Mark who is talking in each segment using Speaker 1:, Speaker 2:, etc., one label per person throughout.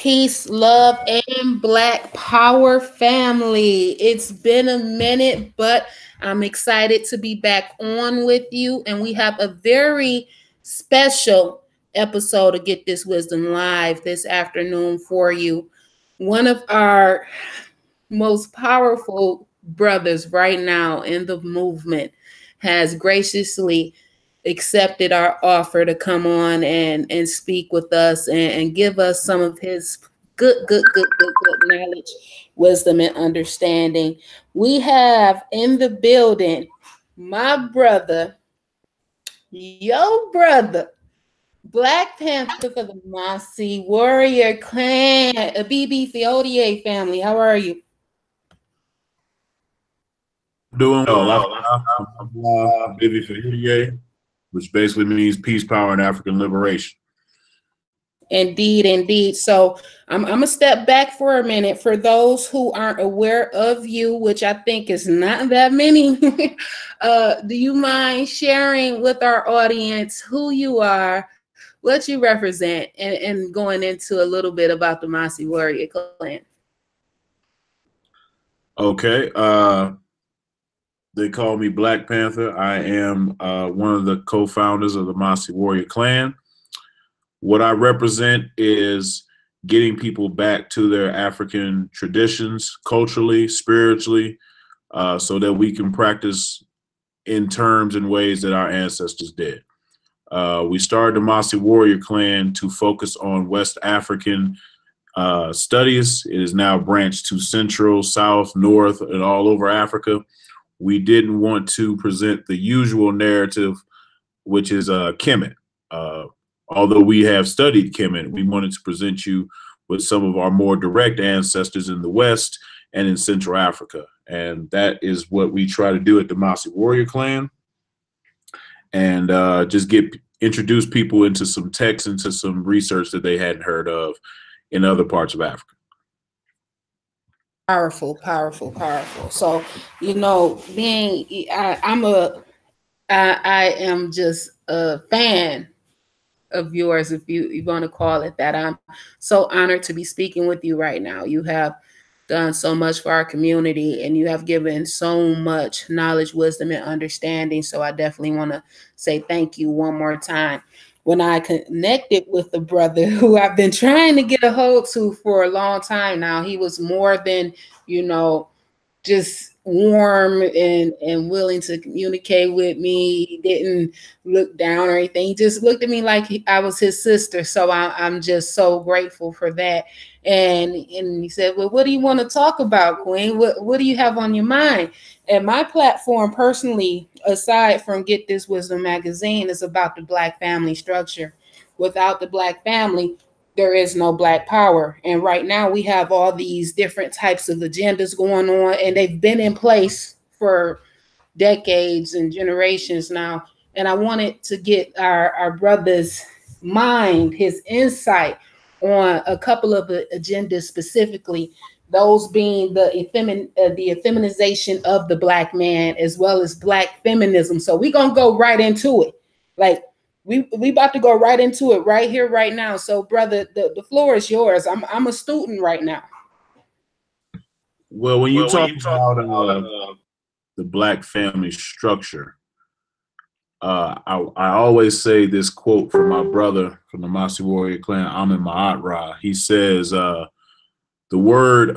Speaker 1: Peace, love, and Black Power family. It's been a minute, but I'm excited to be back on with you. And we have a very special episode to Get This Wisdom live this afternoon for you. One of our most powerful brothers right now in the movement has graciously accepted our offer to come on and speak with us and give us some of his good knowledge, wisdom, and understanding. We have in the building my brother, your brother, Blak Pantha for the Mossi Warrior Clan, a BB Theodie family. How are you?
Speaker 2: Doing well. I'm Bibi Theodie, which basically means peace, power, and African liberation.
Speaker 1: Indeed, indeed. So I'm going to step back for a minute. For those who aren't aware of you, which I think is not that many, do you mind sharing with our audience who you are, what you represent, and going into a little bit about the Mossi Warrior Clan?
Speaker 2: Okay. They call me Blak Pantha. I am one of the co-founders of the Mossi Warrior Clan. What I represent is getting people back to their African traditions, culturally, spiritually, so that we can practice in terms and ways that our ancestors did. We started the Mossi Warrior Clan to focus on West African studies. It is now branched to Central, South, North, and all over Africa. We didn't want to present the usual narrative, which is Kemet. Although we have studied Kemet, we wanted to present you with some of our more direct ancestors in the West and in Central Africa. And that is what we try to do at the Mossi Warrior Clan. And just introduce people into some texts, into some research that they hadn't heard of in other parts of Africa.
Speaker 1: Powerful, powerful, powerful. So, you know, I am just a fan of yours, if you want to call it that. I'm so honored to be speaking with you right now. You have done so much for our community, and you have given so much knowledge, wisdom, and understanding. So I definitely want to say thank you one more time. When I connected with the brother who I've been trying to get a hold to for a long time now, he was more than, you know, just warm and willing to communicate with me. He didn't look down or anything. He just looked at me like I was his sister. So I'm just so grateful for that. And he said, well, what do you want to talk about, Queen? What do you have on your mind? And my platform personally, aside from Get This Wisdom magazine, is about the Black family structure. Without the Black family, there is no Black power. And right now we have all these different types of agendas going on, and they've been in place for decades and generations now. And I wanted to get our brother's mind, his insight on a couple of the agendas specifically, those being the effeminization of the Black man, as well as Black feminism. So we're going to go right into it. Like, we about to go right into it right here, right now. So, brother, the floor is yours. I'm a student right now.
Speaker 2: Well, when you talk about the Black family structure, I always say this quote from my brother from the Mossi Warrior Clan, Amin Ma'at. He says, the word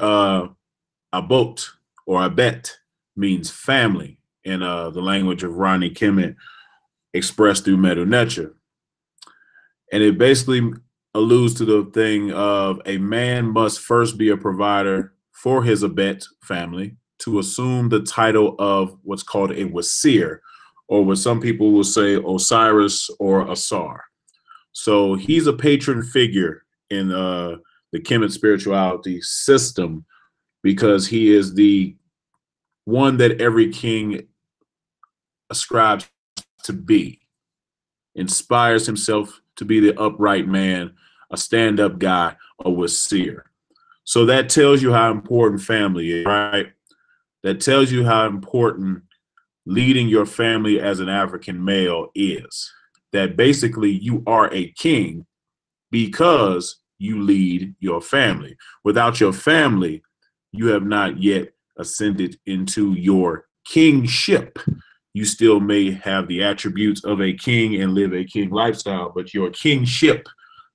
Speaker 2: abot or abet means family in the language of Ronnie Kemet, expressed through Medu Neter. And it basically alludes to the thing of a man must first be a provider for his abet family to assume the title of what's called a wasir, or what some people will say Osiris or Asar. So he's a patron figure in the Kemet spirituality system, because he is the one that every king ascribes to be, inspires himself to be the upright man, a stand-up guy, a wasir. So that tells you how important family is, right? That tells you how important leading your family as an African male is. That basically you are a king because you lead your family. Without your family, you have not yet ascended into your kingship. You still may have the attributes of a king and live a king lifestyle, but your kingship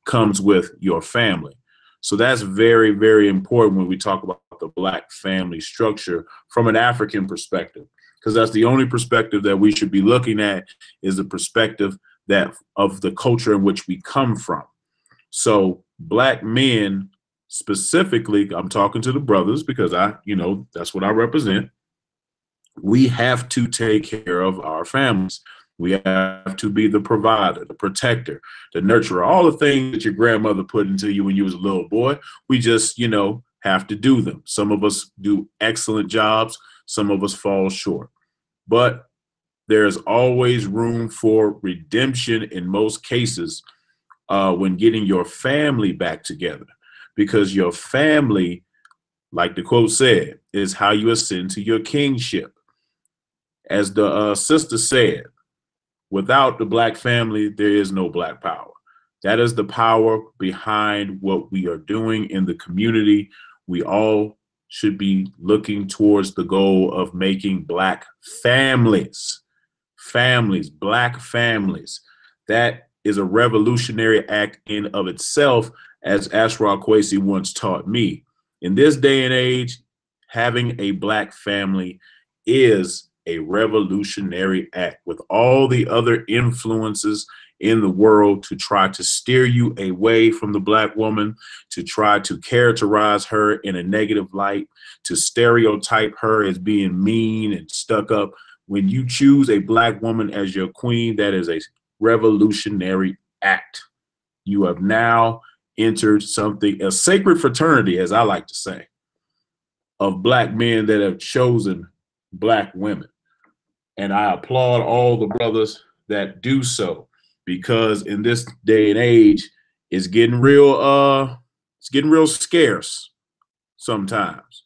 Speaker 2: comes with your family. So that's very, very important when we talk about the Black family structure from an African perspective, because that's the only perspective that we should be looking at, is the perspective that of the culture in which we come from. So Black men specifically, I'm talking to the brothers because that's what I represent. We have to take care of our families. We have to be the provider, the protector, the nurturer, all the things that your grandmother put into you when you was a little boy. We just, have to do them. Some of us do excellent jobs. Some of us fall short. But there's always room for redemption in most cases when getting your family back together, because your family, like the quote said, is how you ascend to your kingship. As the sister said, without the Black family, there is no Black power. That is the power behind what we are doing in the community. We all should be looking towards the goal of making Black families, Black families. That is a revolutionary act in of itself, as Ashraf Kwesi once taught me. In this day and age, having a Black family is a revolutionary act, with all the other influences in the world to try to steer you away from the Black woman, to try to characterize her in a negative light, to stereotype her as being mean and stuck up. When you choose a Black woman as your queen, that is a revolutionary act. You have now entered something, a sacred fraternity, as I like to say, of Black men that have chosen Black women. And I applaud all the brothers that do so, because in this day and age, it's getting real scarce sometimes.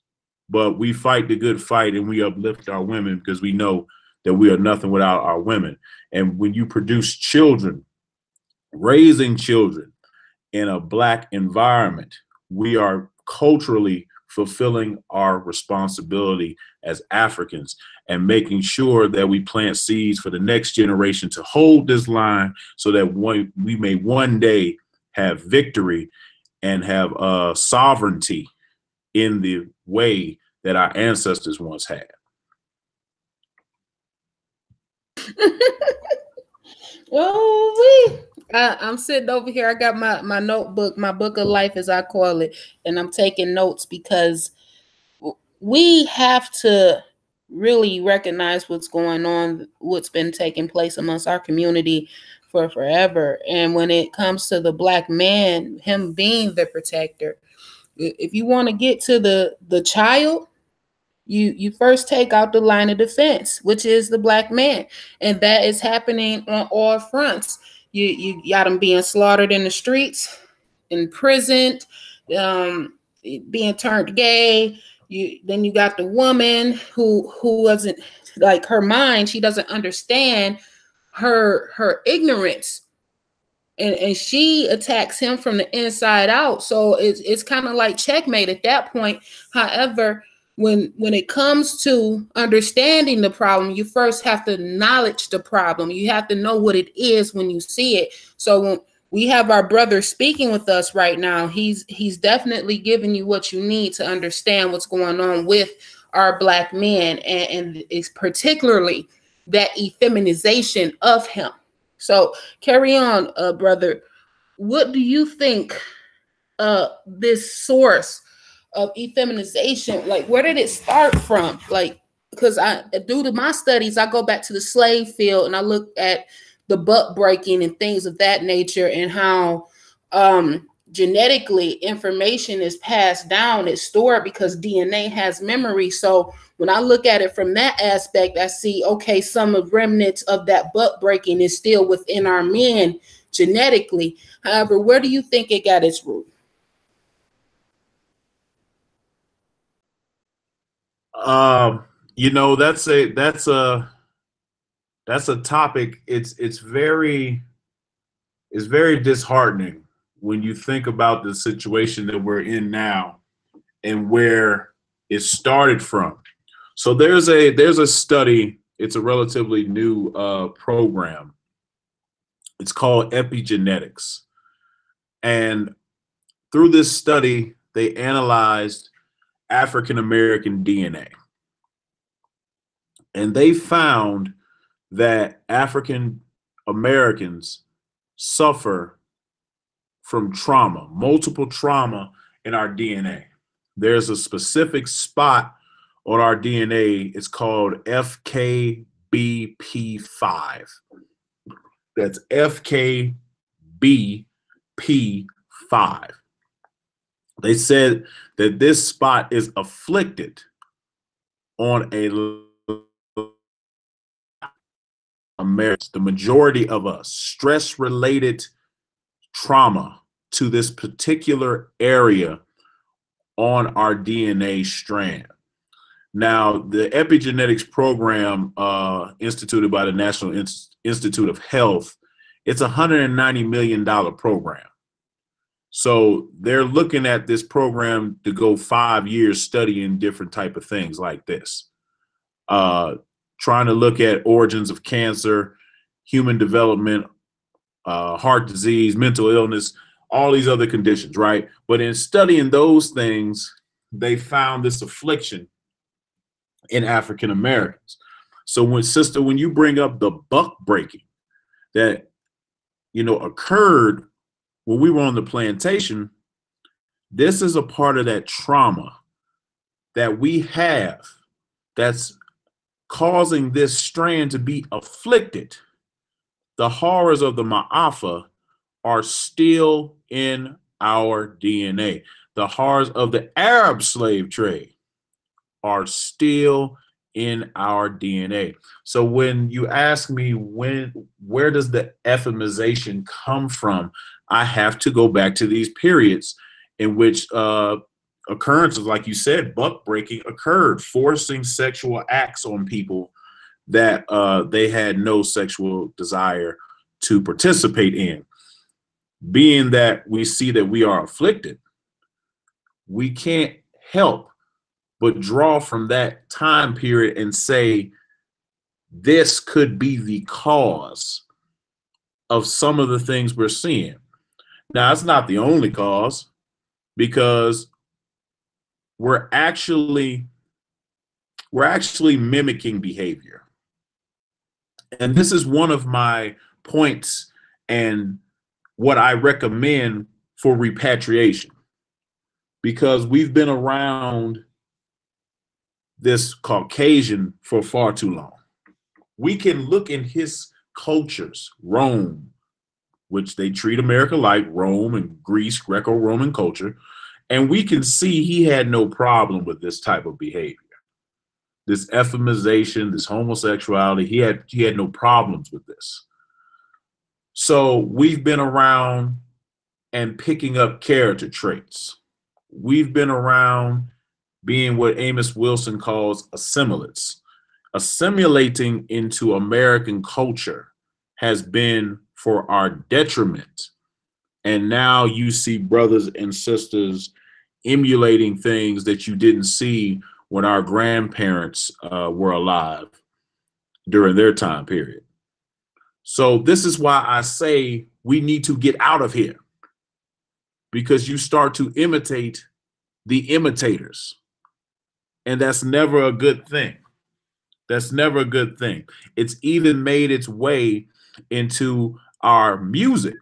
Speaker 2: But we fight the good fight and we uplift our women, because we know that we are nothing without our women. And when you produce children, raising children in a Black environment, we are culturally fulfilling our responsibility as Africans and making sure that we plant seeds for the next generation to hold this line, so that we may one day have victory and have sovereignty in the way that our ancestors once had.
Speaker 1: Oh, I'm sitting over here. I got my notebook, my book of life, as I call it, and I'm taking notes, because we have to really recognize what's going on, what's been taking place amongst our community for forever. And when it comes to the Black man, him being the protector, if you want to get to the child, you first take out the line of defense, which is the Black man, and that is happening on all fronts. You got them being slaughtered in the streets, imprisoned, being turned gay. Then you got the woman who wasn't, like, her mind, she doesn't understand her ignorance, and she attacks him from the inside out. So it's kind of like checkmate at that point. However, when it comes to understanding the problem, you first have to acknowledge the problem. You have to know what it is when you see it. So when we have our brother speaking with us right now, he's definitely giving you what you need to understand what's going on with our Black men, and it's particularly that effeminization of him. So carry on, brother. What do you think this source of effeminization, like, where did it start from? Like, because due to my studies, I go back to the slave field and I look at the butt breaking and things of that nature, and how genetically information is passed down, it's stored, because DNA has memory. So when I look at it from that aspect, I see, okay, some of remnants of that butt breaking is still within our men genetically. However, where do you think it got its root?
Speaker 2: That's a topic. It's very disheartening when you think about the situation that we're in now and where it started from. So there's a study. It's a relatively new program. It's called epigenetics. And through this study, they analyzed African American DNA. And they found that African Americans suffer from trauma, multiple trauma in our DNA. There's a specific spot on our DNA. It's called FKBP5. That's FKBP5. They said that this spot is afflicted on Americans, the majority of us, stress-related trauma to this particular area on our DNA strand. Now, the epigenetics program instituted by the National Institute of Health, it's a $190 million program. So they're looking at this program to go 5 years studying different type of things like this. Trying to look at origins of cancer, human development, heart disease, mental illness, all these other conditions, right? But in studying those things, they found this affliction in African Americans. So when you bring up the buck breaking that, occurred when we were on the plantation, this is a part of that trauma that we have that's causing this strand to be afflicted. The horrors of the Ma'afa are still in our DNA. The horrors of the Arab slave trade are still in our DNA. So when you ask me where does the effeminization come from, I have to go back to these periods in which occurrences, like you said, buck breaking occurred, forcing sexual acts on people that they had no sexual desire to participate in. Being that we see that we are afflicted, we can't help but draw from that time period and say, this could be the cause of some of the things we're seeing. Now, it's not the only cause, because we're actually mimicking behavior. And this is one of my points and what I recommend for repatriation, because we've been around this Caucasian for far too long. We can look in his cultures, Rome, which they treat America like Rome and Greece, Greco-Roman culture, and we can see he had no problem with this type of behavior. This effeminization, this homosexuality, he had no problems with this. So we've been around and picking up character traits. We've been around being what Amos Wilson calls assimilates. Assimilating into American culture has been for our detriment. And now you see brothers and sisters emulating things that you didn't see when our grandparents were alive during their time period. So this is why I say we need to get out of here, because you start to imitate the imitators. And that's never a good thing. That's never a good thing. It's even made its way into our music.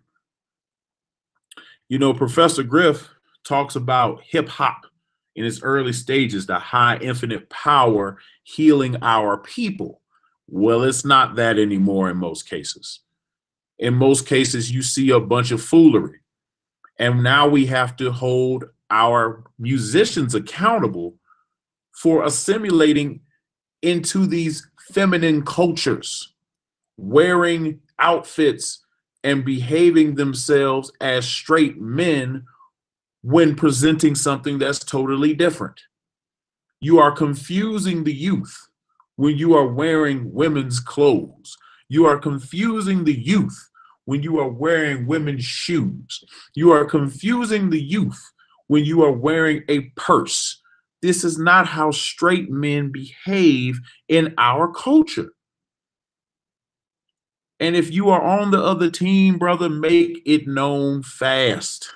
Speaker 2: Professor Griff talks about hip hop in its early stages, the high infinite power healing our people. Well, it's not that anymore in most cases. In most cases, you see a bunch of foolery. And now we have to hold our musicians accountable for assimilating into these feminine cultures, wearing outfits and behaving themselves as straight men when presenting something that's totally different. You are confusing the youth when you are wearing women's clothes. You are confusing the youth when you are wearing women's shoes. You are confusing the youth when you are wearing a purse. This is not how straight men behave in our culture. And if you are on the other team, brother, make it known fast.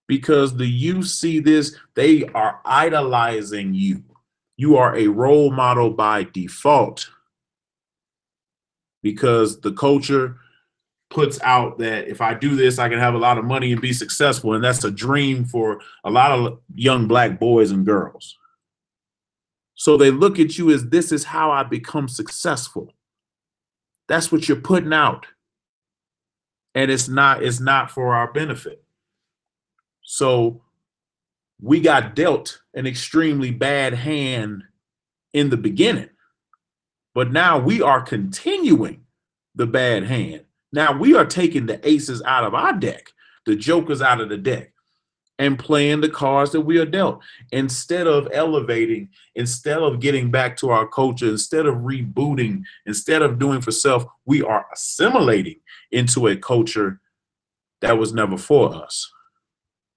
Speaker 2: Because the youth see this, they are idolizing you. You are a role model by default. Because the culture puts out that if I do this, I can have a lot of money and be successful. And that's a dream for a lot of young Black boys and girls. So they look at you as, this is how I become successful. That's what you're putting out. And it's not for our benefit. So we got dealt an extremely bad hand in the beginning, but now we are continuing the bad hand. Now we are taking the aces out of our deck, the jokers out of the deck, and playing the cards that we are dealt. Instead of elevating, instead of getting back to our culture, instead of rebooting, instead of doing for self, we are assimilating into a culture that was never for us.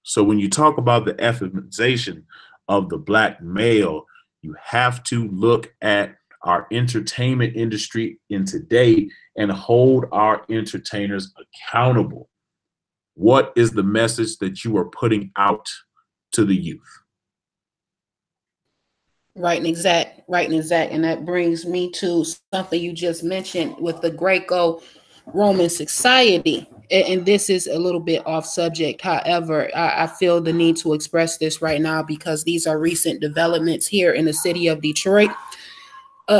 Speaker 2: So when you talk about the effeminization of the Black male, you have to look at our entertainment industry in today and hold our entertainers accountable. What is the message that you are putting out to the youth?
Speaker 1: Right and exact, right and exact. And that brings me to something you just mentioned with the Greco-Roman society. And this is a little bit off subject. However, I feel the need to express this right now because these are recent developments here in the city of Detroit.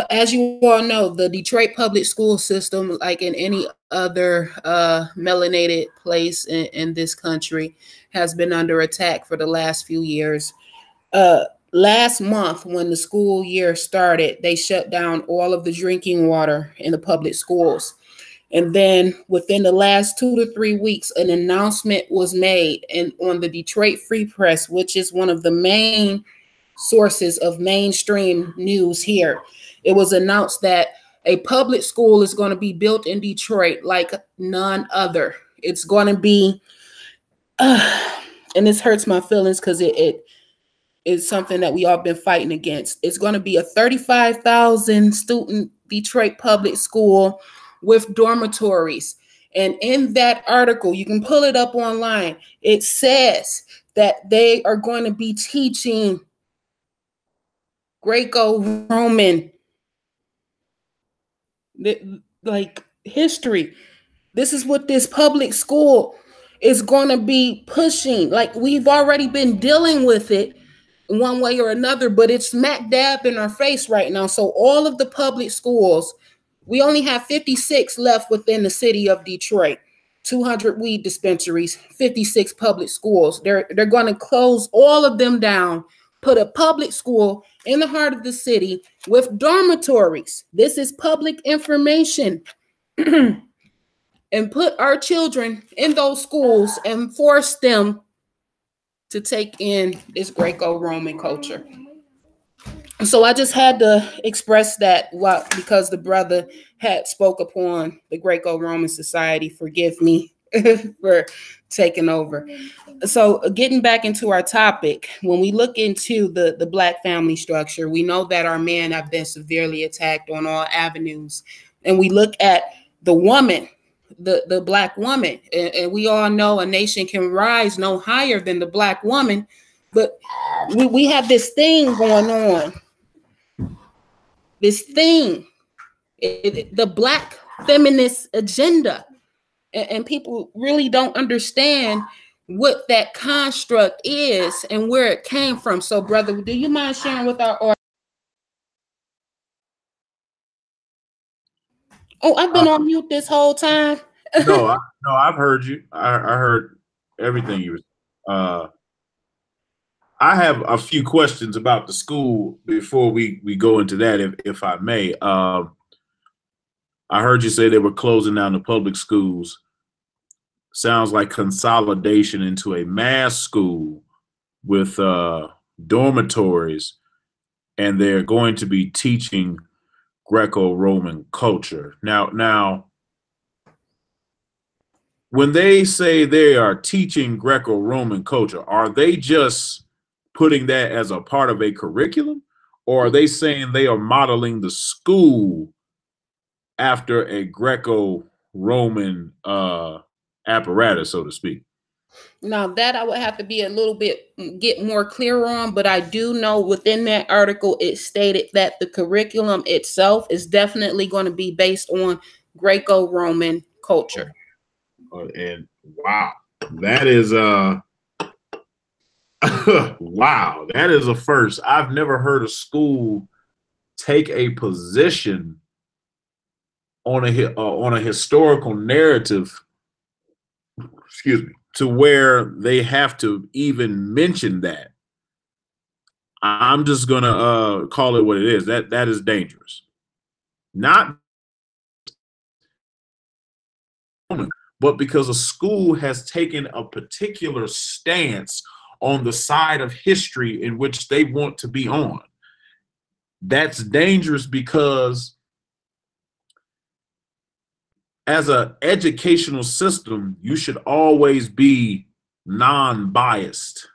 Speaker 1: As you all know, the Detroit public school system, like in any other melanated place in this country, has been under attack for the last few years. Last month, when the school year started, they shut down all of the drinking water in the public schools. And then within the last 2 to 3 weeks, an announcement was made and on the Detroit Free Press, which is one of the main sources of mainstream news here. It was announced that a public school is going to be built in Detroit like none other. It's going to be, and this hurts my feelings because it is something that we all been fighting against. It's going to be a 35,000 student Detroit public school with dormitories. And in that article, you can pull it up online. It says that they are going to be teaching Greco-Roman, like history. This is what this public school is going to be pushing. Like we've already been dealing with it one way or another, but it's smack dab in our face right now. So all of the public schools, we only have 56 left within the city of Detroit, 200 weed dispensaries, 56 public schools. They're going to close all of them down, put a public school in the heart of the city with dormitories. This is public information. And put our children in those schools and force them to take in this Greco-Roman culture. So I just had to express that because the brother had spoke upon the Greco-Roman society. Forgive me for taking over. So getting back into our topic, when we look into the Black family structure, we know that our men have been severely attacked on all avenues. And we look at the woman, the Black woman, and we all know a nation can rise no higher than the Black woman. But we have this thing going on. This thing, the Black feminist agenda. And people really don't understand what that construct is and where it came from. So, brother, do you mind sharing with our audience? Oh, I've been on mute this whole time.
Speaker 2: No, I've heard you. I heard everything you were. I have a few questions about the school before we go into that, if I may. I heard you say they were closing down the public schools. Sounds like consolidation into a mass school with dormitories, and they're going to be teaching Greco-Roman culture. Now, when they say they are teaching Greco-Roman culture, are they just putting that as a part of a curriculum, or are they saying they are modeling the school after a Greco-Roman apparatus, so to speak?
Speaker 1: Now that I would have to be a little bit get more clear on, but I do know within that article it stated that the curriculum itself is definitely going to be based on Greco-Roman culture.
Speaker 2: And wow, that is wow, that is a first. I've never heard a school take a position on a historical narrative, excuse me, to where they have to even mention that. I'm just gonna call it what it is. That is dangerous. Not, but because a school has taken a particular stance on the side of history in which they want to be on. That's dangerous because as an educational system, you should always be non-biased.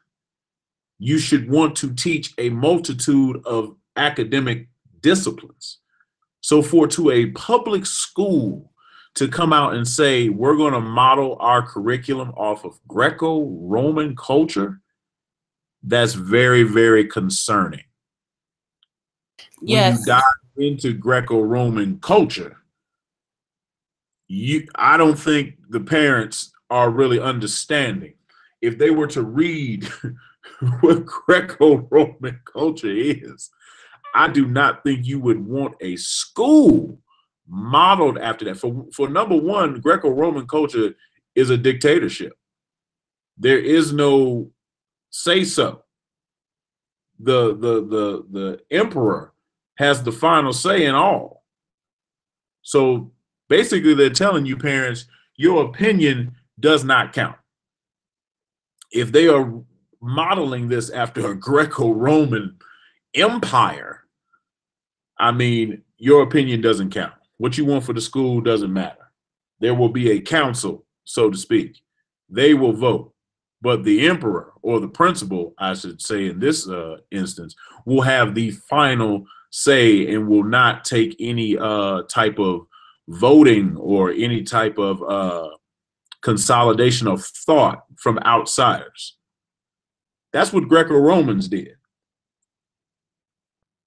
Speaker 2: You should want to teach a multitude of academic disciplines. So to a public school to come out and say, we're going to model our curriculum off of Greco-Roman culture, that's very, very concerning.
Speaker 1: Yes.
Speaker 2: When you dive into Greco-Roman culture, I don't think the parents are really understanding. If they were to read what Greco-Roman culture is, I do not think you would want a school modeled after that. For number one, Greco-Roman culture is a dictatorship. There is no say so. The emperor has the final say in all. So basically, they're telling you, parents, your opinion does not count. If they are modeling this after a Greco-Roman empire, I mean, your opinion doesn't count. What you want for the school doesn't matter. There will be a council, so to speak. They will vote. But the emperor, or the principal, I should say in this instance, will have the final say and will not take any type of voting or any type of consolidation of thought from outsiders. That's what Greco-Romans did.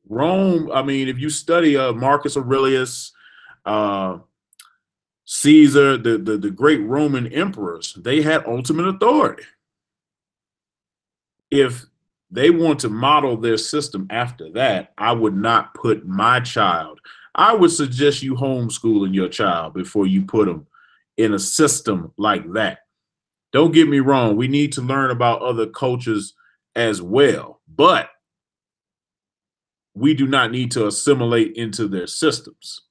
Speaker 2: Rome, I mean, if you study Marcus Aurelius, Caesar, the great Roman emperors, they had ultimate authority. If they want to model their system after that, I would not put my child. I would suggest you homeschooling your child before you put them in a system like that. Don't get me wrong. We need to learn about other cultures as well, but we do not need to assimilate into their systems.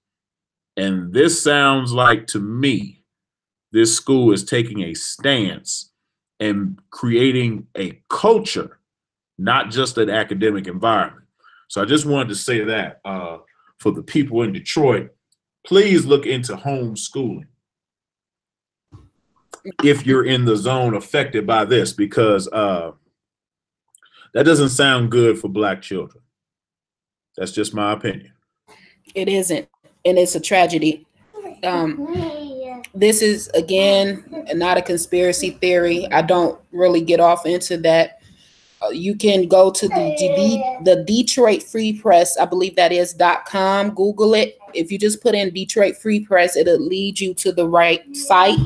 Speaker 2: And this sounds like, to me, this school is taking a stance and creating a culture, not just an academic environment. So I just wanted to say that for the people in Detroit, please look into homeschooling if you're in the zone affected by this, because that doesn't sound good for Black children. That's just my opinion.
Speaker 1: It isn't, and it's a tragedy. This is, again, not a conspiracy theory. I don't really get off into that. You can go to the Detroit Free Press, I believe that is .com. Google it. If you just put in Detroit Free Press, it'll lead you to the right site,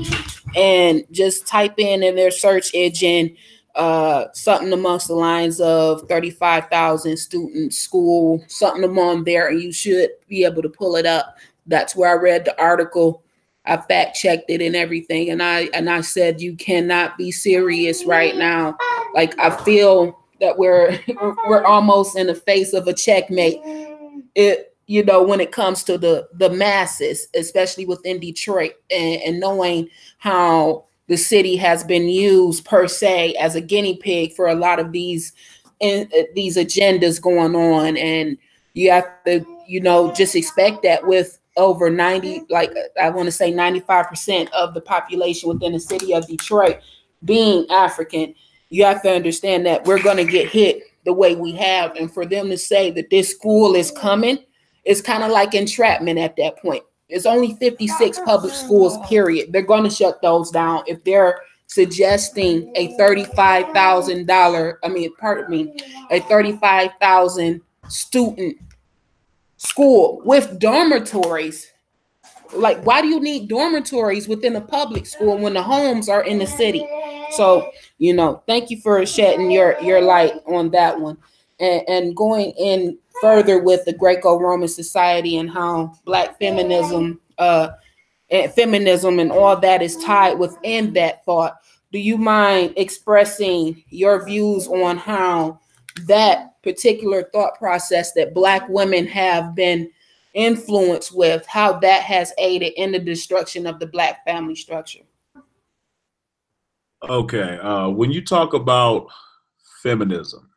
Speaker 1: and just type in their search engine something amongst the lines of 35,000 student school, something among there, and you should be able to pull it up. That's where I read the article. I fact checked it and everything, and I said, you cannot be serious right now. Like, I feel that we're almost in the face of a checkmate. When it comes to the masses, especially within Detroit, and knowing how the city has been used per se as a guinea pig for a lot of these agendas going on, and you have to just expect that with over 90, like I want to say 95% of the population within the city of Detroit being African, you have to understand that we're going to get hit the way we have. And for them to say that this school is coming, it's kind of like entrapment at that point. It's only 56 public schools, period. They're going to shut those down if they're suggesting a $35,000, a 35,000 student school with dormitories. Like, why do you need dormitories within a public school when the homes are in the city? So, thank you for shedding your light on that one. And going in further with the Greco-Roman society and how Black feminism, and all that is tied within that thought. Do you mind expressing your views on how that particular thought process that Black women have been influenced with, how that has aided in the destruction of the Black family structure?
Speaker 2: Okay, when you talk about feminism,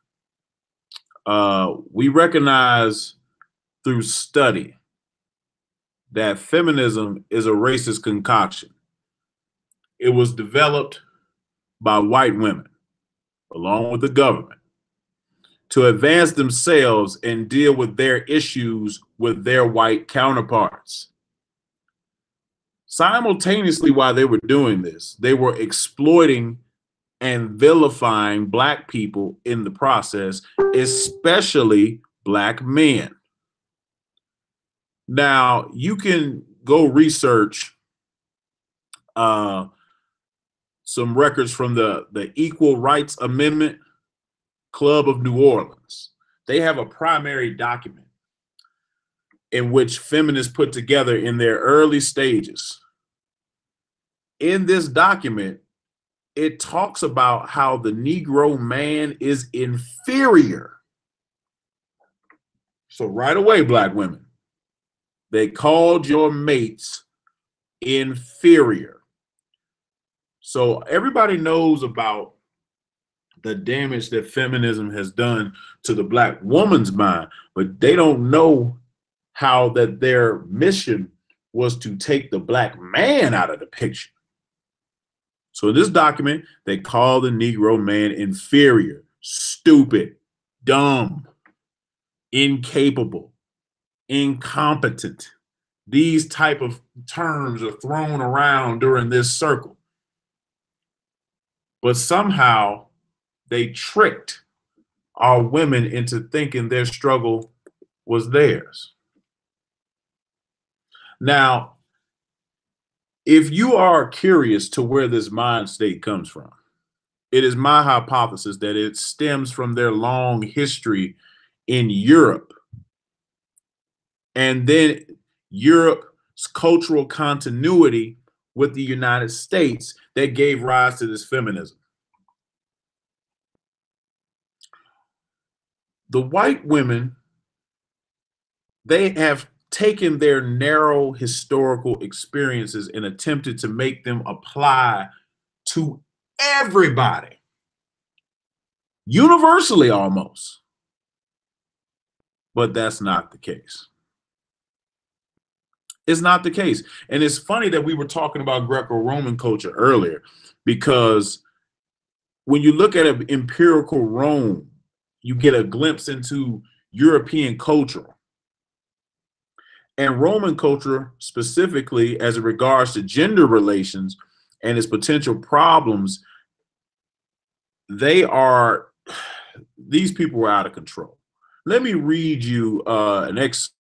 Speaker 2: we recognize through study that feminism is a racist concoction. It was developed by white women, along with the government, to advance themselves and deal with their issues with their white counterparts. Simultaneously, while they were doing this, they were exploiting and vilifying Black people in the process, especially Black men. Now, you can go research some records from the Equal Rights Amendment Club of New Orleans. They have a primary document in which feminists put together in their early stages. In this document, it talks about how the Negro man is inferior. So right away, Black women, they called your mates inferior. So everybody knows about the damage that feminism has done to the Black woman's mind, but they don't know how that their mission was to take the Black man out of the picture. So in this document, they call the Negro man inferior, stupid, dumb, incapable, incompetent. These type of terms are thrown around during this circle. But somehow they tricked our women into thinking their struggle was theirs. Now, if you are curious to where this mind state comes from, it is my hypothesis that it stems from their long history in Europe, and then Europe's cultural continuity with the United States that gave rise to this feminism. The white women, they have taken their narrow historical experiences and attempted to make them apply to everybody, universally almost. But that's not the case. It's not the case. And it's funny that we were talking about Greco-Roman culture earlier, because when you look at an empirical Rome, you get a glimpse into European culture. And Roman culture, specifically as it regards to gender relations and its potential problems, these people were out of control. Let me read you an excerpt.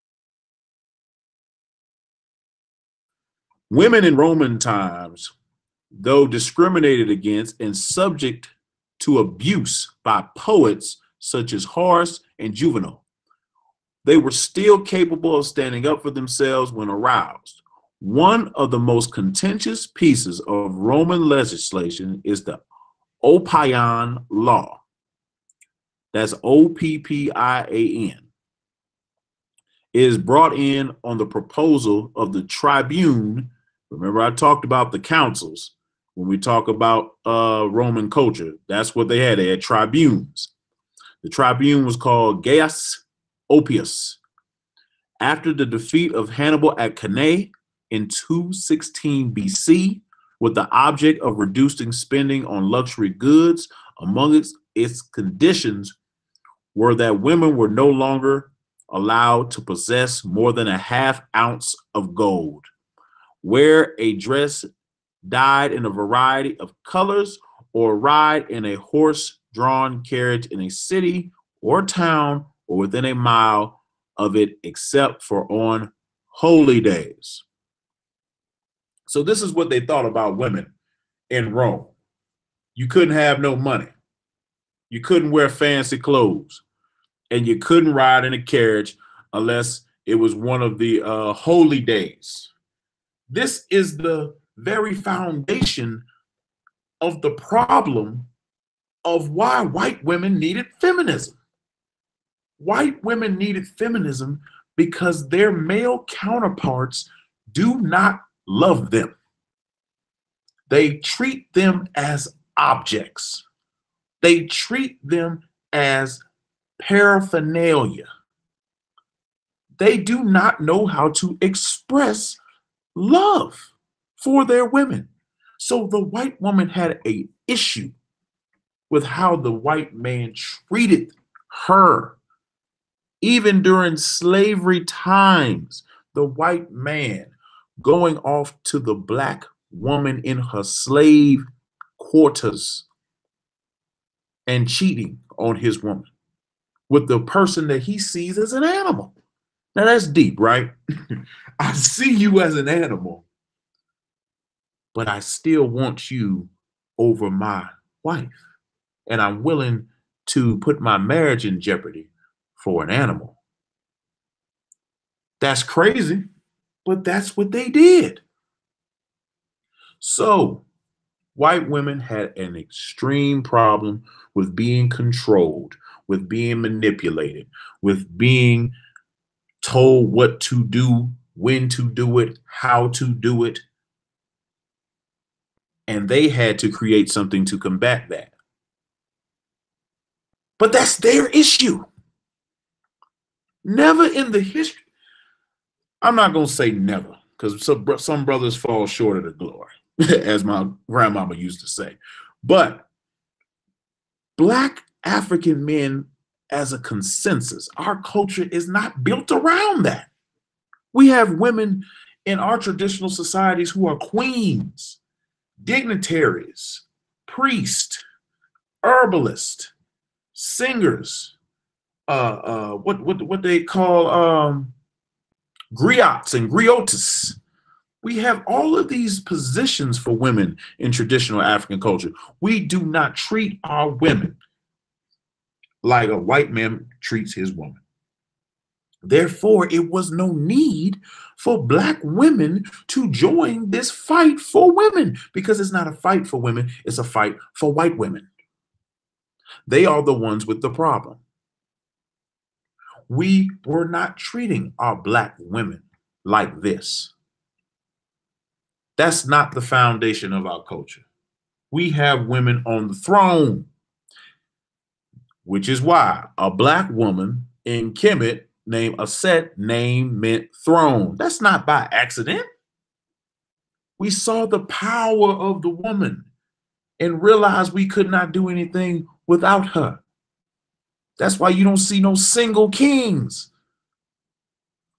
Speaker 2: Women in Roman times, though discriminated against and subject to abuse by poets such as Horace and Juvenal, they were still capable of standing up for themselves when aroused. One of the most contentious pieces of Roman legislation is the Oppian Law. That's Oppian. It is brought in on the proposal of the tribune. Remember, I talked about the councils when we talk about Roman culture. That's what they had. They had tribunes. The tribune was called Gaius Oppius, After the defeat of Hannibal at Cannae in 216 BC, with the object of reducing spending on luxury goods, among its conditions were that women were no longer allowed to possess more than a half ounce of gold, wear a dress dyed in a variety of colors, or ride in a horse-drawn carriage in a city or town or within a mile of it, except for on holy days. So this is what they thought about women in Rome. You couldn't have no money. You couldn't wear fancy clothes. And you couldn't ride in a carriage unless it was one of the holy days. This is the very foundation of the problem of why white women needed feminism. White women needed feminism because their male counterparts do not love them. They treat them as objects. They treat them as paraphernalia. They do not know how to express love for their women. So the white woman had an issue with how the white man treated her. Even during slavery times, the white man going off to the black woman in her slave quarters and cheating on his woman with the person that he sees as an animal. Now that's deep, right? I see you as an animal, but I still want you over my wife. And I'm willing to put my marriage in jeopardy for an animal. That's crazy, but that's what they did. So white women had an extreme problem with being controlled, with being manipulated, with being told what to do, when to do it, how to do it. And they had to create something to combat that. But that's their issue. Never in the history, I'm not going to say never, because some brothers fall short of the glory, as my grandmama used to say. But Black African men, as a consensus, our culture is not built around that. We have women in our traditional societies who are queens, dignitaries, priests, herbalists, singers, what they call griots and griotas. We have all of these positions for women in traditional African culture. We do not treat our women like a white man treats his woman. Therefore, it was no need for Black women to join this fight for women, because it's not a fight for women, it's a fight for white women. They are the ones with the problem. We were not treating our Black women like this. That's not the foundation of our culture. We have women on the throne, which is why a Black woman in Kemet named Aset name meant throne. That's not by accident. We saw the power of the woman and realized we could not do anything without her. That's why you don't see no single kings.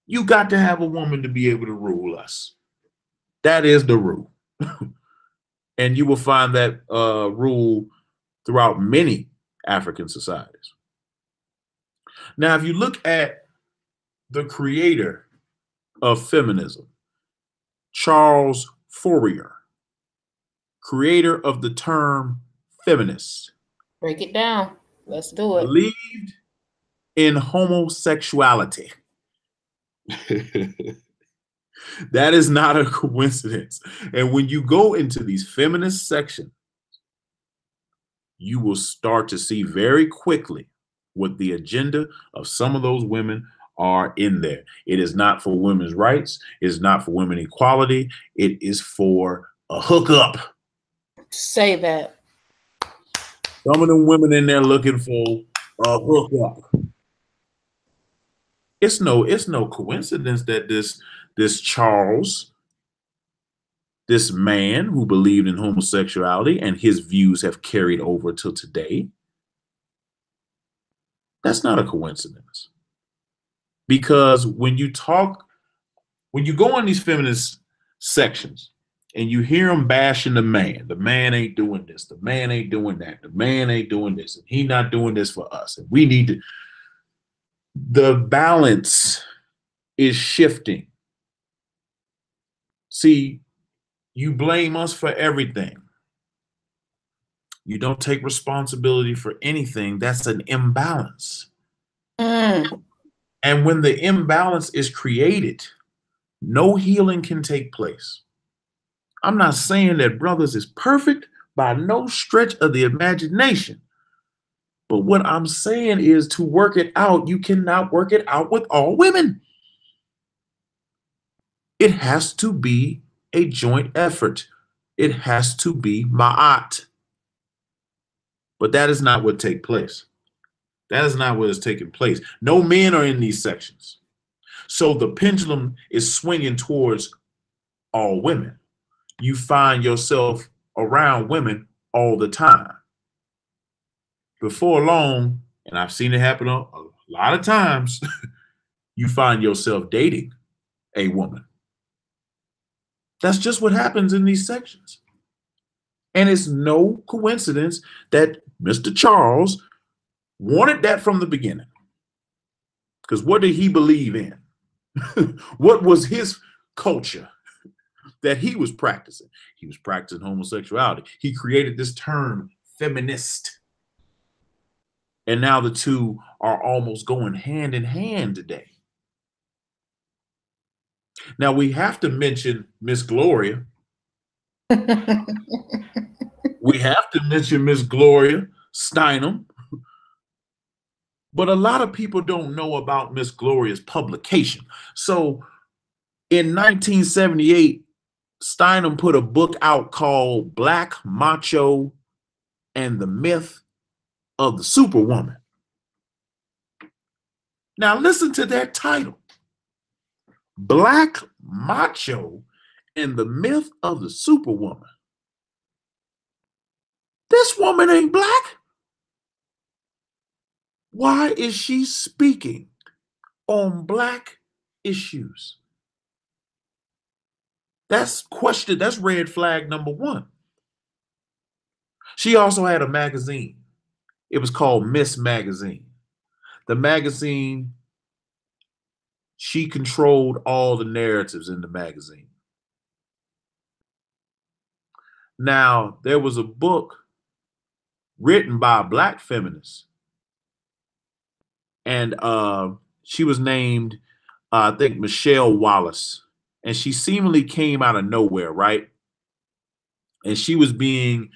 Speaker 2: You got to have a woman to be able to rule us. That is the rule. And you will find that rule throughout many African societies. Now, if you look at the creator of feminism, Charles Fourier, creator of the term feminist.
Speaker 1: Break it down. Let's do it.
Speaker 2: Believed in homosexuality. That is not a coincidence. And when you go into these feminist sections, you will start to see very quickly what the agenda of some of those women are in there. It is not for women's rights. It is not for women equality. It is for a hookup.
Speaker 1: Say that.
Speaker 2: Some of them women in there looking for a hookup. It's no coincidence that this Charles, this man who believed in homosexuality and his views have carried over till today. That's not a coincidence. Because when you go in these feminist sections and you hear them bashing the man ain't doing this, the man ain't doing that, the man ain't doing this, and he not doing this for us. And we need to, the balance is shifting. See, you blame us for everything. You don't take responsibility for anything. That's an imbalance.
Speaker 1: Mm.
Speaker 2: And when the imbalance is created, no healing can take place. I'm not saying that brothers is perfect by no stretch of the imagination. But what I'm saying is to work it out, you cannot work it out with all women. It has to be a joint effort. It has to be ma'at. But that is not what takes place. That is not what is taking place. No men are in these sections. So the pendulum is swinging towards all women. You find yourself around women all the time. Before long, and I've seen it happen a lot of times, you find yourself dating a woman. That's just what happens in these sections. And it's no coincidence that Mr. Charles wanted that from the beginning. Because what did he believe in? What was his culture that he was practicing? He was practicing homosexuality. He created this term, feminist. And now the two are almost going hand in hand today. Now we have to mention Miss Gloria. We have to mention Miss Gloria Steinem. But a lot of people don't know about Miss Gloria's publication. So in 1978, Steinem put a book out called Black Macho and the Myth of the Superwoman. Now listen to that title. Black Macho and the Myth of the Superwoman. This woman ain't black. Why is she speaking on black issues? That's red flag number one. She also had a magazine. It was called Miss Magazine. The magazine, she controlled all the narratives in the magazine. Now, there was a book written by a Black feminist, and she was named, I think, Michelle Wallace, and she seemingly came out of nowhere, right? And she was being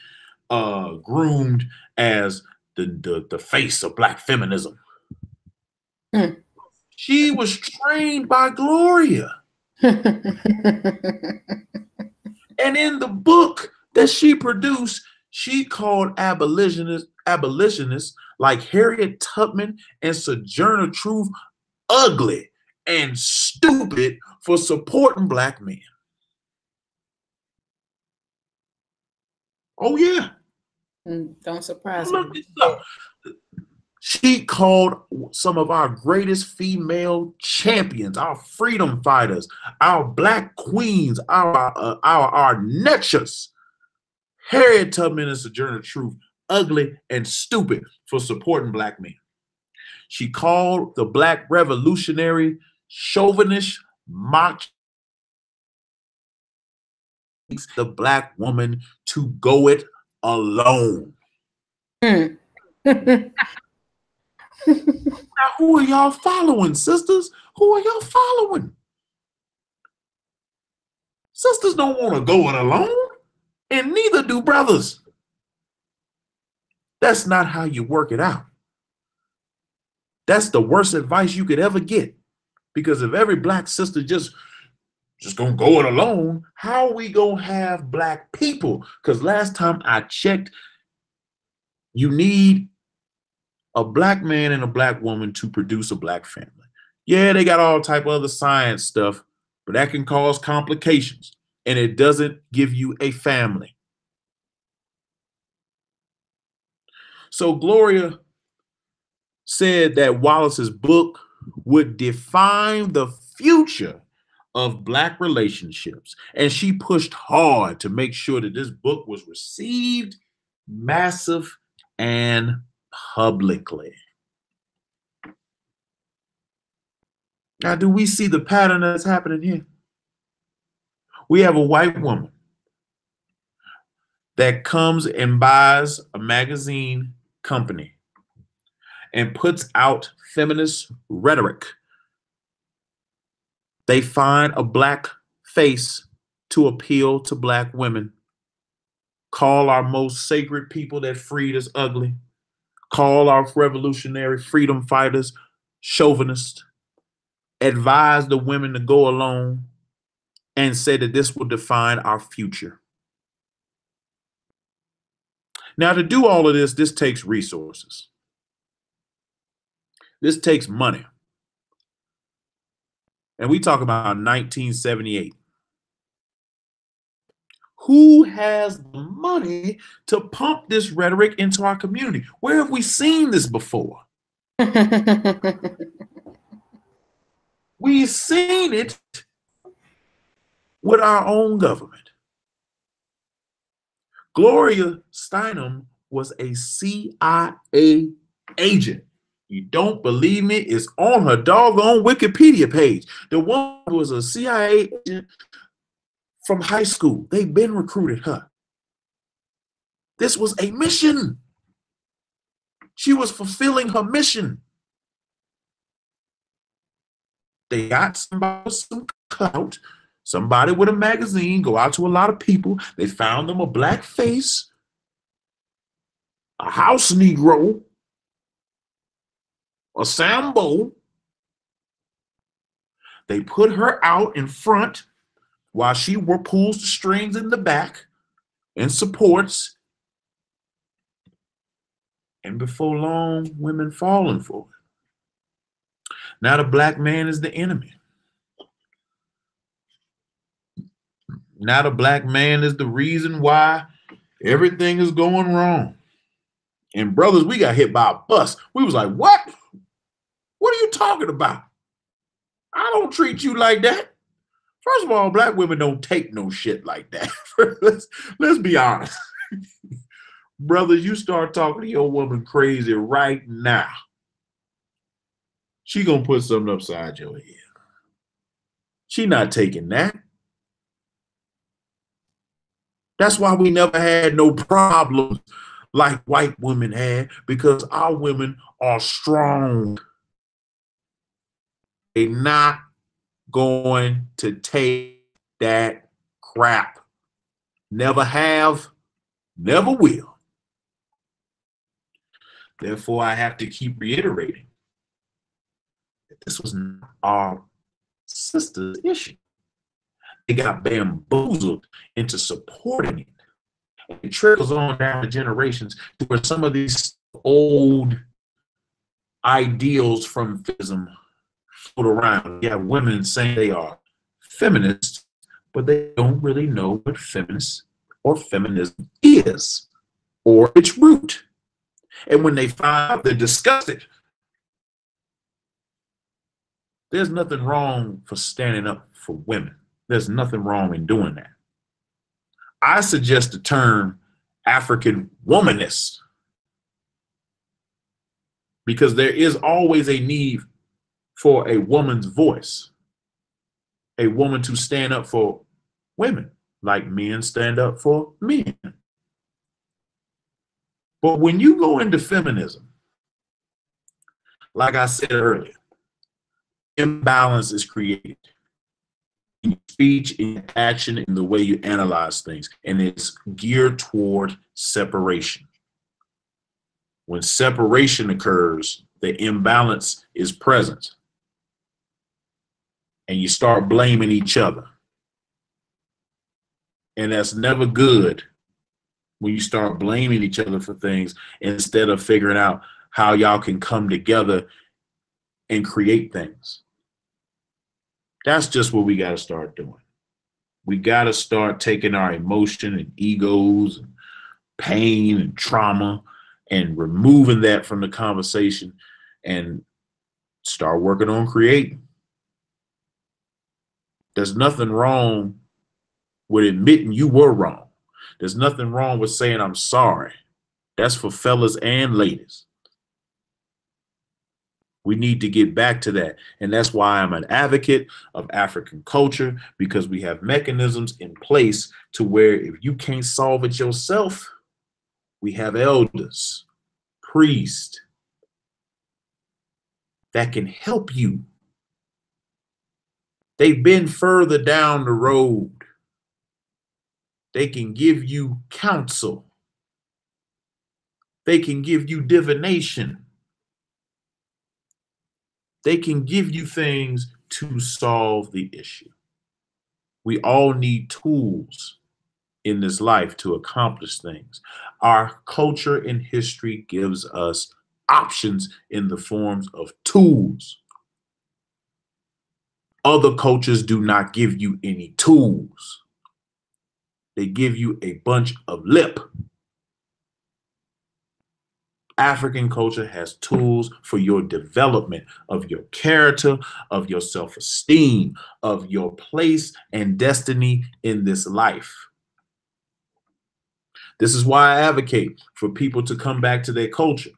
Speaker 2: groomed as the face of Black feminism.
Speaker 1: Mm.
Speaker 2: She was trained by Gloria. And in the book that she produced, she called abolitionists like Harriet Tubman and Sojourner Truth ugly and stupid for supporting Black men. Oh, yeah.
Speaker 1: Don't surprise me.
Speaker 2: Look this up. She called some of our greatest female champions, our freedom fighters, our Black queens, our nurtures, Harriet Tubman and Sojourner Truth, ugly and stupid for supporting Black men. She called the Black revolutionary chauvinist macho, the Black woman to go it alone. Now, who are y'all following, sisters? Who are y'all following? Sisters don't want to go it alone, and neither do brothers. That's not how you work it out. That's the worst advice you could ever get. Because if every Black sister just gonna go it alone, how are we gonna have Black people? Because last time I checked, you need a Black man and a Black woman to produce a Black family. Yeah, they got all type of other science stuff, but that can cause complications, and it doesn't give you a family. So Gloria said that Wallace's book would define the future of Black relationships. And she pushed hard to make sure that this book was received massive and publicly. Now, do we see the pattern that's happening here? We have a white woman that comes and buys a magazine company and puts out feminist rhetoric. They find a Black face to appeal to Black women, call our most sacred people that freed us ugly, call our revolutionary freedom fighters chauvinist, advise the women to go alone, and say that this will define our future. Now, to do all of this, this takes resources. This takes money. And we talk about 1978. Who has the money to pump this rhetoric into our community? Where have we seen this before? We've seen it with our own government. Gloria Steinem was a CIA agent. You don't believe me? It's on her doggone Wikipedia page. The woman was a CIA agent from high school. They've been recruited her. This was a mission. She was fulfilling her mission. They got somebody with some clout, somebody with a magazine, go out to a lot of people. They found them a Black face, a house Negro, a Sambo. They put her out in front while she pulls the strings in the back and supports. And before long, women falling for it. Now the Black man is the enemy. Now the Black man is the reason why everything is going wrong. And brothers, we got hit by a bus. We was like, what? What are you talking about? I don't treat you like that. First of all, Black women don't take no shit like that. let's be honest. Brothers, you start talking to your woman crazy right now, she gonna put something upside your head. She not taking that. That's why we never had no problems like white women had, because our women are strong. They're not going to take that crap. Never have, never will. Therefore, I have to keep reiterating that this was not our sister's issue. They got bamboozled into supporting it. And it trickles on down the generations to where some of these old ideals from feminism float around. You have women saying they are feminists, but they don't really know what feminist or feminism is or its root. And when they find out, they're disgusted. There's nothing wrong for standing up for women. There's nothing wrong in doing that. I suggest the term African womanist, because there is always a need for a woman's voice, a woman to stand up for women, like men stand up for men. But when you go into feminism, like I said earlier, imbalance is created in speech, in action, in the way you analyze things, and it's geared toward separation. When separation occurs, the imbalance is present, and you start blaming each other. And that's never good, when you start blaming each other for things instead of figuring out how y'all can come together and create things. That's just what we got to start doing. We got to start taking our emotion and egos and pain and trauma and removing that from the conversation and start working on creating. There's nothing wrong with admitting you were wrong. There's nothing wrong with saying I'm sorry. That's for fellas and ladies. We need to get back to that. And that's why I'm an advocate of African culture, because we have mechanisms in place to where if you can't solve it yourself, we have elders, priests that can help you. They've been further down the road. They can give you counsel. They can give you divination. They can give you things to solve the issue. We all need tools in this life to accomplish things. Our culture and history gives us options in the forms of tools. Other cultures do not give you any tools. They give you a bunch of lip. African culture has tools for your development of your character, of your self-esteem, of your place and destiny in this life. This is why I advocate for people to come back to their culture.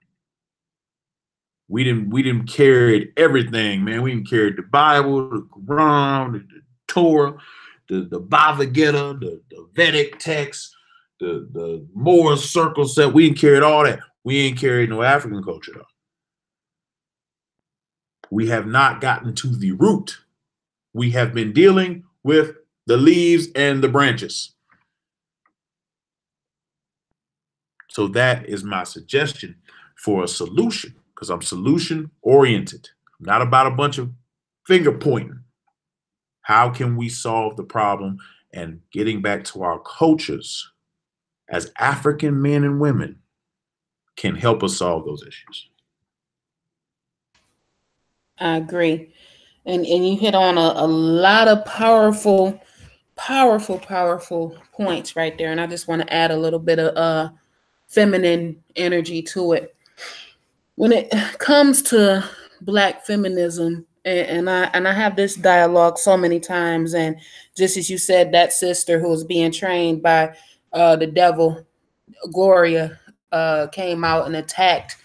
Speaker 2: We didn't carry everything, man. We didn't carry the Bible, the Quran, the Torah, the Bhagavad Gita, the Vedic text, the Moore circle set. We didn't carry all that. We ain't carried no African culture though. We have not gotten to the root. We have been dealing with the leaves and the branches. So that is my suggestion for a solution, because I'm solution oriented. I'm not about a bunch of finger pointing. How can we solve the problem? And getting back to our cultures as African men and women can help us solve those issues.
Speaker 1: I agree. And you hit on a lot of powerful points right there. And I just want to add a little bit of feminine energy to it. When it comes to Black feminism, and I have this dialogue so many times, and just as you said, that sister who was being trained by the devil, Gloria, came out and attacked,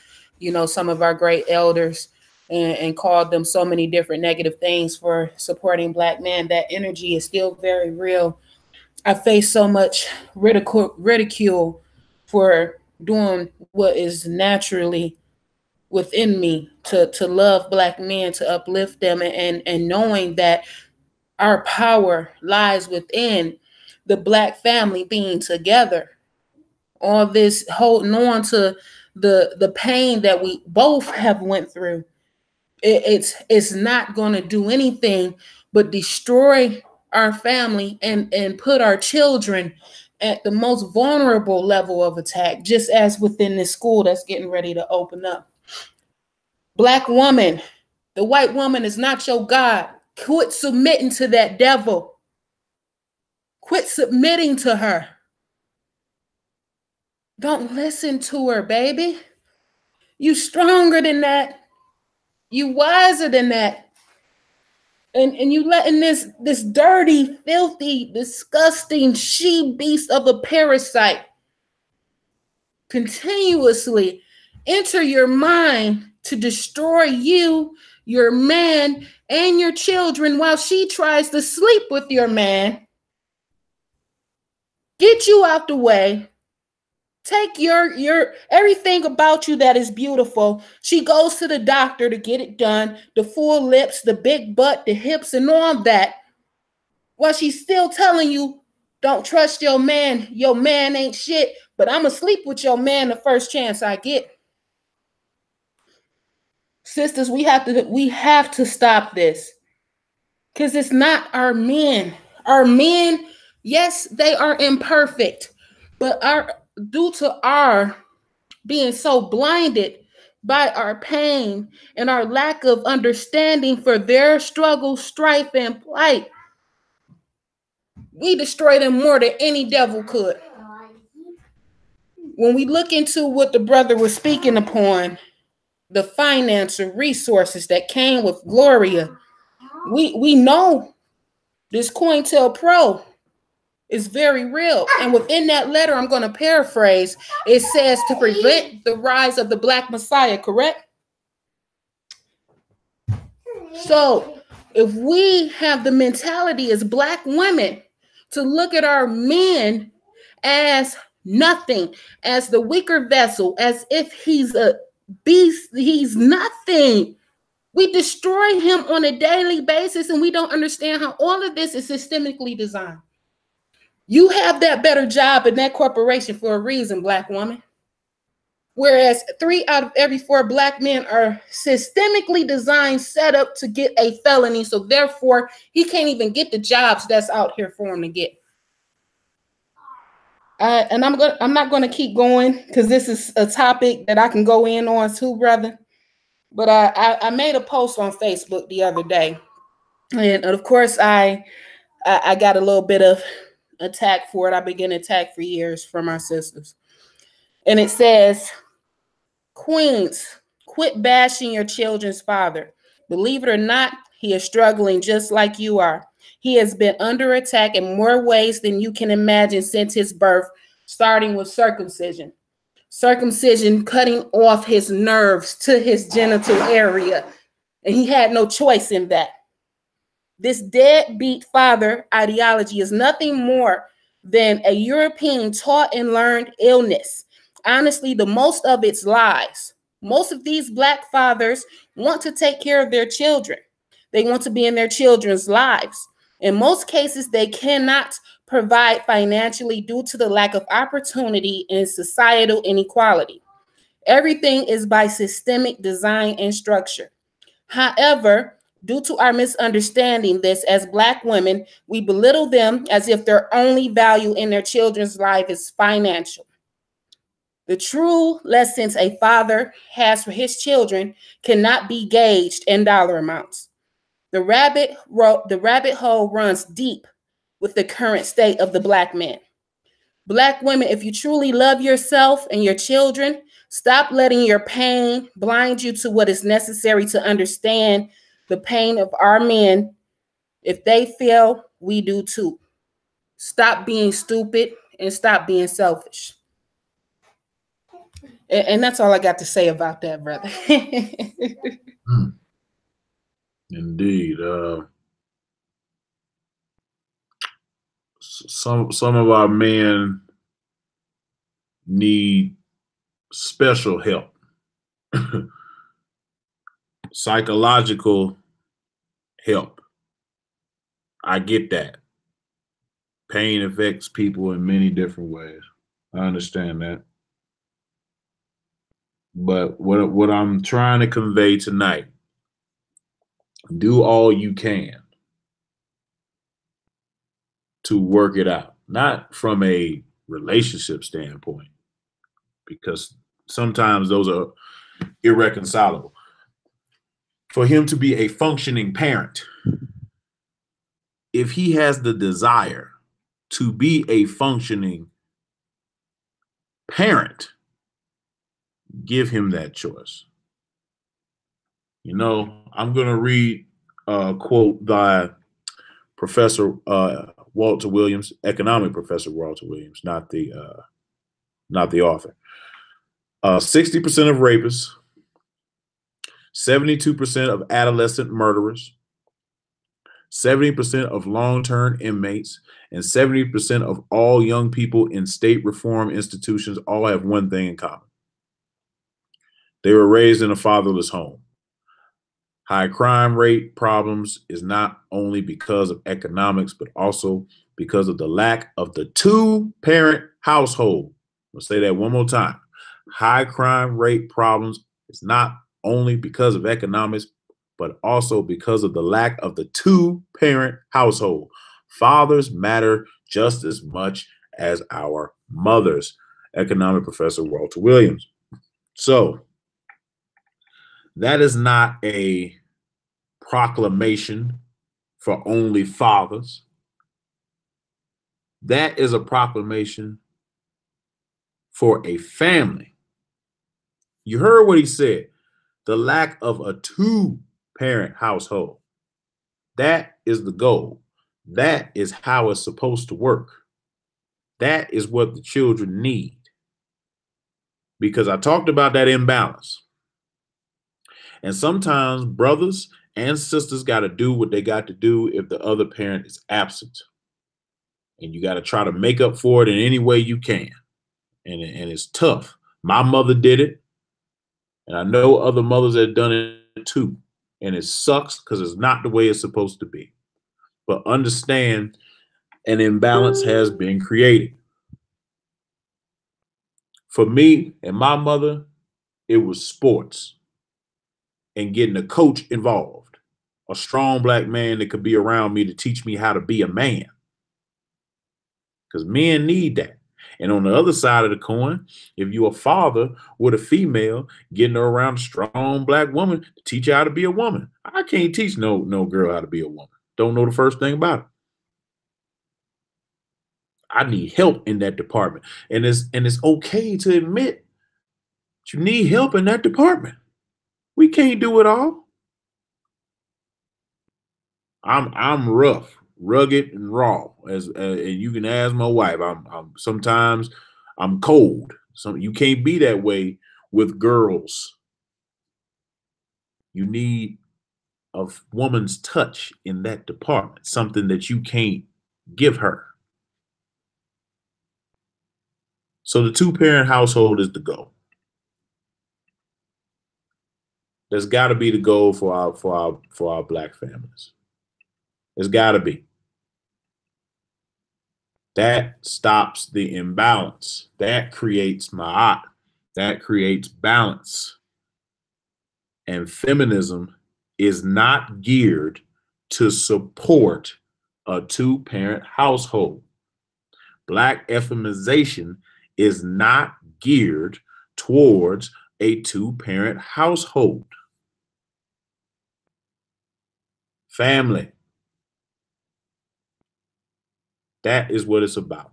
Speaker 1: some of our great elders and called them so many different negative things for supporting Black men. That energy is still very real. I face so much ridicule for doing what is naturally within me to love Black men, to uplift them, and knowing that our power lies within the Black family being together. All this holding on to the pain that we both have went through, it's not going to do anything but destroy our family and put our children at the most vulnerable level of attack, just as within this school that's getting ready to open up. Black woman, the white woman is not your God. Quit submitting to that devil. Quit submitting to her. Don't listen to her, baby. You stronger than that. You wiser than that. And you letting this dirty, filthy, disgusting she beast of a parasite continuously enter your mind to destroy you, your man, and your children while she tries to sleep with your man. Get you out the way. Take your everything about you that is beautiful. She goes to the doctor to get it done, the full lips, the big butt, the hips, and all that. While she's still telling you, don't trust your man. Your man ain't shit, but I'm going to sleep with your man the first chance I get. Sisters, we have to stop this. Because it's not our men. Our men, yes, they are imperfect, but due to our being so blinded by our pain and our lack of understanding for their struggle, strife, and plight. We destroy them more than any devil could. When we look into what the brother was speaking upon, the financial resources that came with Gloria, we know this COINTELPRO is very real. And within that letter, I'm going to paraphrase, it says to prevent the rise of the Black Messiah, correct? So if we have the mentality as Black women to look at our men as nothing, as the weaker vessel, as if he's a beast, he's nothing. We destroy him on a daily basis, and we don't understand how all of this is systemically designed. You have that better job in that corporation for a reason, Black woman. Whereas 3 out of every 4 Black men are systemically designed, set up to get a felony. So therefore, he can't even get the jobs that's out here for him to get. And I'm not going to keep going because this is a topic that I can go in on too, brother. But I made a post on Facebook the other day, and of course I got a little bit of attack for it. I've been getting attacked for years from our sisters, and it says, "Queens, quit bashing your children's father. Believe it or not, he is struggling just like you are. He has been under attack in more ways than you can imagine since his birth, starting with circumcision. Circumcision cutting off his nerves to his genital area, and he had no choice in that. This deadbeat father ideology is nothing more than a European taught and learned illness. Honestly, the most of it's lies. Most of these Black fathers want to take care of their children. They want to be in their children's lives. In most cases, they cannot provide financially due to the lack of opportunity and societal inequality. Everything is by systemic design and structure. However, due to our misunderstanding this as Black women, we belittle them as if their only value in their children's life is financial. The true lessons a father has for his children cannot be gauged in dollar amounts. The rabbit hole runs deep with the current state of the Black man. Black women, if you truly love yourself and your children, stop letting your pain blind you to what is necessary to understand the pain of our men. If they fail, we do too. Stop being stupid and stop being selfish." And that's all I got to say about that, brother.
Speaker 2: Indeed. Some of our men need special help. Psychological help. I get that. Pain affects people in many different ways. I understand that. But what I'm trying to convey tonight, do all you can to work it out. Not from a relationship standpoint, because sometimes those are irreconcilable. For him to be a functioning parent, if he has the desire to be a functioning parent, give him that choice. You know, I'm going to read a quote by Professor Walter Williams, economic professor Walter Williams, not the author. 60% of rapists, 72% of adolescent murderers, 70% of long-term inmates, and 70% of all young people in state reform institutions all have one thing in common. They were raised in a fatherless home. High crime rate problems is not only because of economics, but also because of the lack of the two-parent household. I'll say that one more time. High crime rate problems is not only because of economics, but also because of the lack of the two-parent household. Fathers matter just as much as our mothers. Economic professor Walter Williams. So That is not a proclamation for only fathers. That is a proclamation for a family. You heard what he said. The lack of a two-parent household. That is the goal. That is how it's supposed to work. That is what the children need. Because I talked about that imbalance. And sometimes brothers and sisters got to do what they got to do if the other parent is absent. And you got to try to make up for it in any way you can. And it's tough. My mother did it. And I know other mothers have done it too. And it sucks because it's not the way it's supposed to be. But understand an imbalance has been created. For me and my mother, it was sports and getting a coach involved, a strong black man that could be around me to teach me how to be a man. Because men need that. And on the other side of the coin, if you're a father with a female, getting her around a strong black woman to teach her how to be a woman. I can't teach no girl how to be a woman. Don't know the first thing about it. I need help in that department. And it's okay to admit you need help in that department. We can't do it all. I'm rough, rugged, and raw. As and you can ask my wife. I'm sometimes I'm cold. So you can't be that way with girls. You need a woman's touch in that department, something that you can't give her. So the two-parent household is the goal. There's got to be the goal for our black families. There's got to be. That stops the imbalance. That creates ma'at. That creates balance. And feminism is not geared to support a two-parent household. Black effeminization is not geared towards a two-parent household. Family. That is what it's about.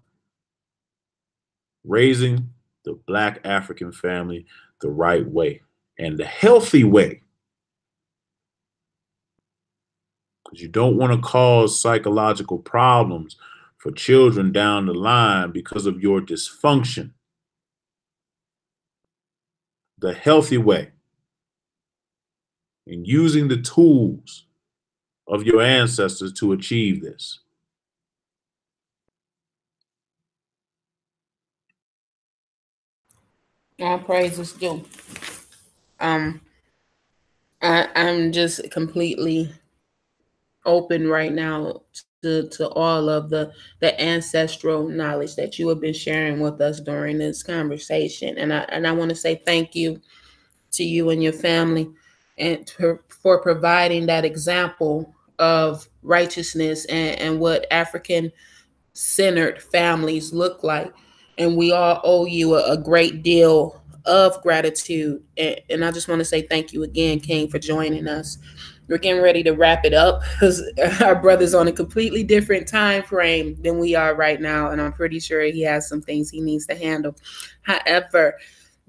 Speaker 2: Raising the Black African family the right way and the healthy way. Because you don't want to cause psychological problems for children down the line because of your dysfunction. The healthy way. And using the tools of your ancestors to achieve this.
Speaker 1: All praises due. I'm just completely open right now to all of the ancestral knowledge that you have been sharing with us during this conversation, and I want to say thank you to you and your family, and for providing that example of righteousness and what African centered families look like. And we all owe you a great deal of gratitude. And I just want to say thank you again, King, for joining us. We're getting ready to wrap it up because our brother's on a completely different time frame than we are right now. And I'm pretty sure he has some things he needs to handle. However,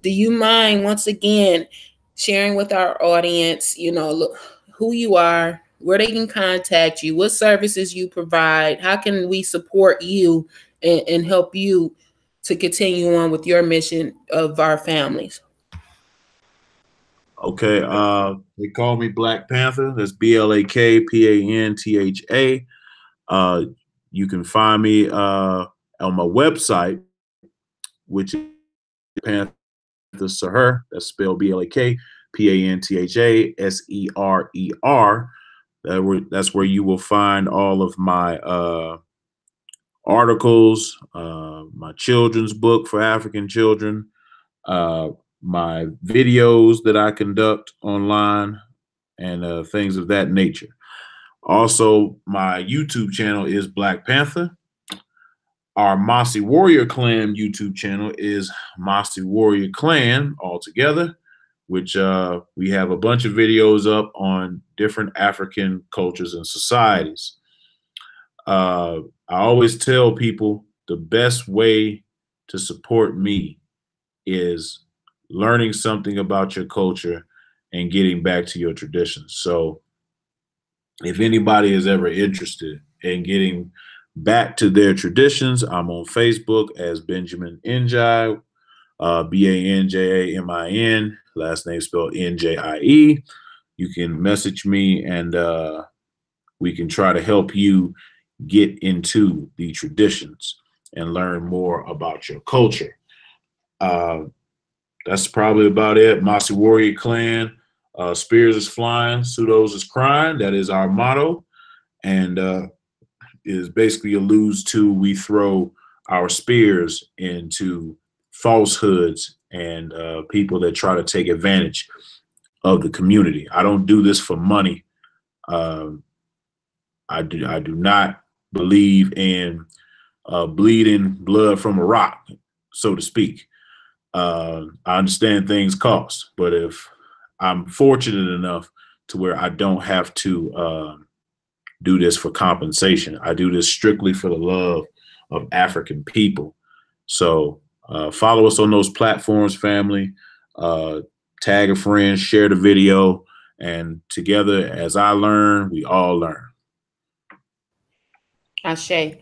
Speaker 1: do you mind once again sharing with our audience, look, who you are, where they can contact you, what services you provide, how can we support you and help you to continue on with your mission of our families?
Speaker 2: Okay, they call me Blak Pantha. That's BLAK PANTHA. You can find me on my website, which is Panther Seher. That's spelled BLAK PANTHA SERER. That's where you will find all of my articles, my children's book for African children, my videos that I conduct online, and things of that nature. Also, my YouTube channel is Blak Pantha. Our Mossi Warrior Clan YouTube channel is Mossi Warrior Clan altogether. which we have a bunch of videos up on different African cultures and societies. I always tell people the best way to support me is learning something about your culture and getting back to your traditions. So if anybody is ever interested in getting back to their traditions, I'm on Facebook as Benjamin Njai, Banjamin, last name spelled Njie. You can message me and we can try to help you get into the traditions and learn more about your culture. That's probably about it. Mossi Warrior Clan, Spears is flying, pseudos is crying. That is our motto. And is basically alludes to we throw our spears into falsehoods and people that try to take advantage of the community. I don't do this for money. I do not believe in bleeding blood from a rock, so to speak. I understand things cost, but if I'm fortunate enough to where I don't have to do this for compensation, I do this strictly for the love of African people. So follow us on those platforms, family. Tag a friend, share the video, and together, as I learn, we all learn.
Speaker 1: Ashe.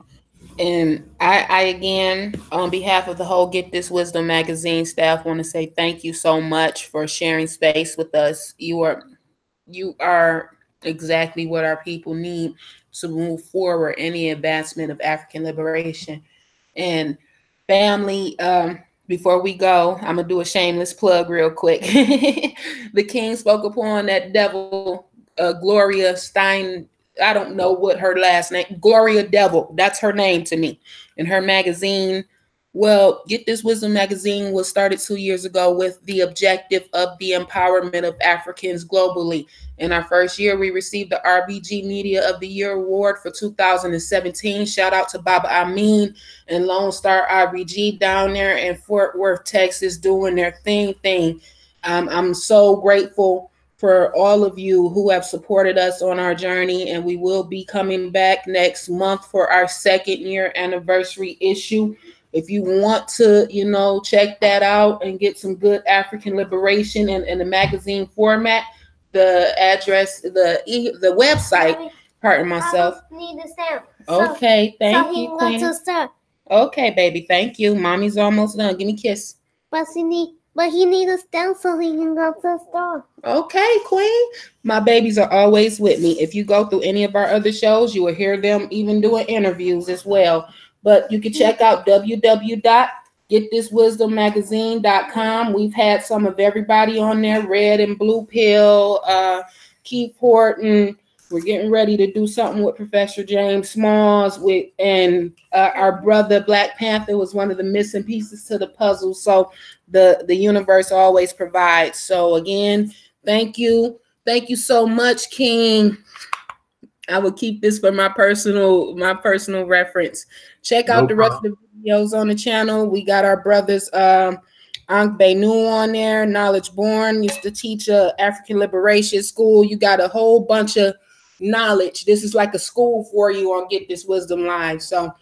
Speaker 1: And I again, on behalf of the whole Get This Wisdom magazine staff, want to say thank you so much for sharing space with us. You are exactly what our people need to move forward in the advancement of African liberation. And family, before we go, I'm gonna do a shameless plug real quick. The king spoke upon that devil, Gloria Stein. I don't know what her last name, Gloria Devil. That's her name to me. And her magazine, well, Get This Wisdom magazine was started 2 years ago with the objective of the empowerment of Africans globally. In our first year, we received the RBG Media of the Year Award for 2017. Shout out to Baba Amin and Lone Star RBG down there in Fort Worth, Texas, doing their thing. I'm so grateful for all of you who have supported us on our journey, and we will be coming back next month for our 2nd year anniversary issue. If you want to, check that out and get some good African liberation in the magazine format, the address, the website, pardon myself. Okay, thank you, Queen. Okay, baby, thank you. Mommy's almost done. Give me a kiss.
Speaker 3: But he needs a stamp so he can go to the store.
Speaker 1: Okay, Queen. My babies are always with me. If you go through any of our other shows, you will hear them even doing interviews as well. But you can check out www.getthiswisdommagazine.com. We've had some of everybody on there, Red and Blue Pill, Keith Horton. We're getting ready to do something with Professor James Smalls and our brother Blak Pantha was one of the missing pieces to the puzzle. So the universe always provides. So again, thank you. Thank you so much, King. I will keep this for my personal reference. Check out the rest of the videos on the channel. We got our brothers Ankh Benu on there, Knowledge Born, used to teach African Liberation School. You got a whole bunch of knowledge. This is like a school for you on Get This Wisdom Live. So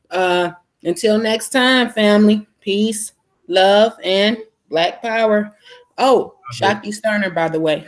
Speaker 1: until next time, family, peace, love, and Black power. Oh, Shaki Sterner, by the way.